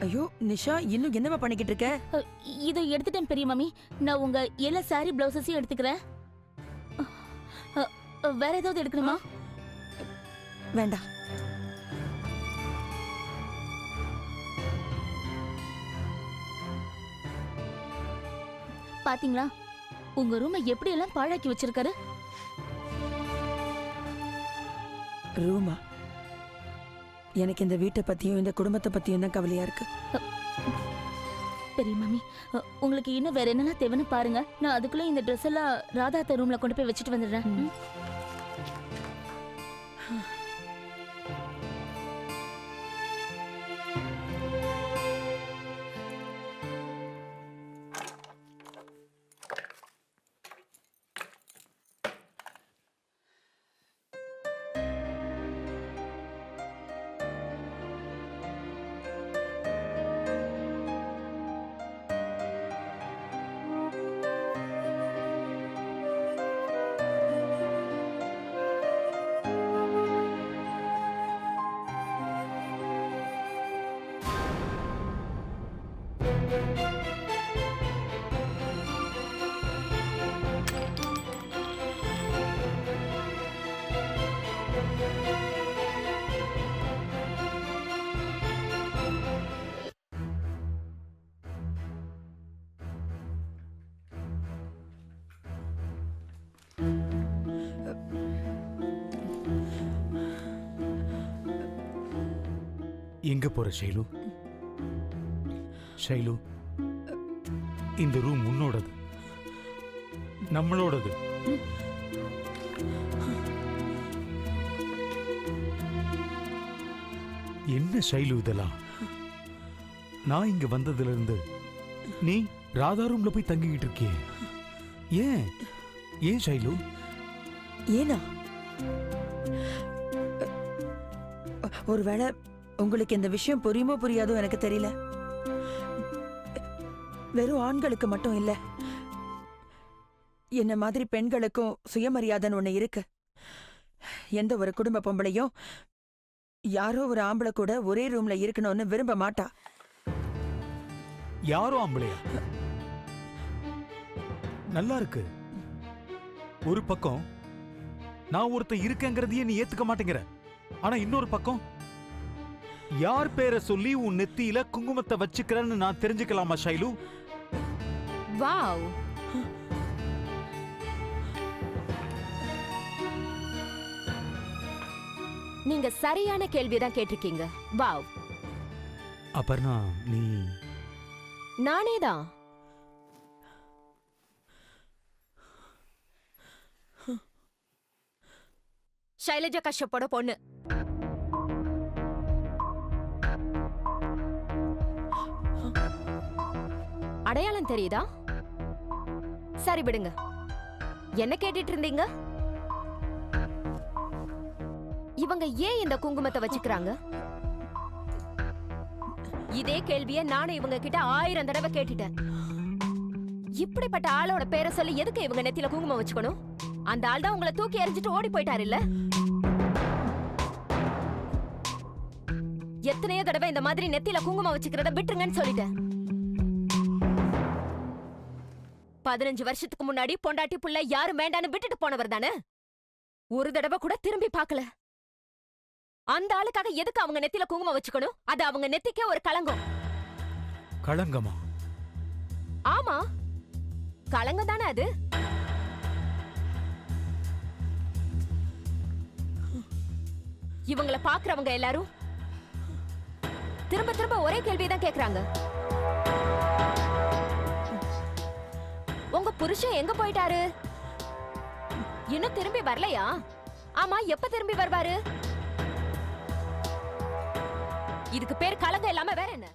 ஐயோ நிஷா, இன்னும் என்னமா பண்ணிக்கிட்டு இருக்க? இதை எடுத்துட்டேன் பெரிய மாமி. நான் உங்க எல்லா சாரி பிளவுசஸையும் எடுத்துக்கிறேன். வேற ஏதாவது எடுக்கணுமா? வேண்டாம். பாத்தீங்களா உங்க ரூமை எப்படி எல்லாம் பாழாக்கி வச்சிருக்காரு? ரூமா? எனக்கு இந்த வீட்டை பத்தியும் இந்த குடும்பத்தை பத்தியும் தான் கவலையா இருக்கு. பெரிய மாமி, உங்களுக்கு இன்னும் வேற என்னெல்லாம் தேவைன்னு பாருங்க. நான் அதுக்குள்ள இந்த ட்ரெஸ் எல்லாம் ராதாத்த ரூம்ல கொண்டு போய் வச்சுட்டு வந்துடுறேன். எங்க போற ஷைலு? ஷைலு, இந்த ரூம் உன்னோடது, நம்மளோடது. என்ன ஷைலு இதெல்லாம்? நான் இங்க வந்ததுல இருந்து நீ ராதா ரூம்ல போய் தங்கிக்கிட்டு இருக்கியே, ஏன்? ஏன் ஷைலு? ஏனா ஒருவேளை உங்களுக்கு இந்த விஷயம் புரியுமோ புரியாதோ எனக்கு தெரியல. வெறும் ஆண்களுக்கு மட்டும் இல்ல, என்ன மாதிரி பெண்களுக்கும் சுயமரியாதைன்னு ஒண்ணு இருக்கு. எந்த ஒரு குடும்ப பொம்பளையும் யாரோ ஒரு ஆம்பளை கூட ஒரே ரூம்ல இருக்கணும்னு விரும்ப மாட்டா. யாரோ ஆம்பளையா? நல்லா இருக்கு. ஒரு பக்கம் நான் ஒருத்த இருக்கேங்கிறதையே நீ ஏத்துக்க மாட்டேங்கிற, ஆனா இன்னொரு பக்கம் யார் பேரை சொல்லி உன் நெத்தியில குங்குமத்தை வச்சுக்கிறன்னு நான் தெரிஞ்சுக்கலாமா ஷைலு? வாவ், நீங்க சரியான கேள்விதான் கேட்டிருக்கீங்க. வாவ். அபர்ணா, நீ? நானேதான். ஷைலஜா கஷ்யப்போட பொண்ணு. அடையாளம் தெரியுதா? சரி விடுங்க, என்ன கேட்டுட்டு இருந்தீங்க? இவங்க ஏன் இந்த குங்குமத்தை வச்சுக்கிறாங்க? இதே கேள்விய நானும் இவங்க கிட்ட 1000 தடவை கேட்டுட்டேன். இப்படிப்பட்ட ஆளோட பேரை சொல்லி எதுக்கு இவங்க நெத்தியில குங்குமம் வச்சுக்கணும்? அந்த ஆள் தான் உங்களை தூக்கி எறிஞ்சிட்டு ஓடி போயிட்டாரு இல்ல? எத்தனையோ தடவை இந்த மாதிரி நெத்தியில குங்குமம் வச்சுக்கிறத விட்டுருங்கன்னு சொல்லிட்டேன். 15 வருஷத்துக்கு முன்னாடி பொண்டாட்டி புள்ள யாரும் வேண்டான்னு விட்டுட்டு போனவர் தானே. ஒரு தடவை கூட திரும்பி பார்க்கல. அந்த ஆளுக்காக எதுக்கு அவங்க நெத்தியில குங்குமம் வச்சுக்கணும்? அது அவங்க நெத்திக்கே ஒரு களங்கம். களங்கமா? ஆமா, களங்கம் தானே அது. இவங்கள பாக்குறவங்க எல்லாரும் திரும்ப திரும்ப ஒரே கேள்விதான் கேக்குறாங்க. உங்க புருஷன் எங்க போயிட்டாரு? இன்னும் திரும்பி வரலையா? ஆமா, எப்ப திரும்பி வருவாரு? இதுக்கு பேர் கலங்க இல்லாம வேற என்ன?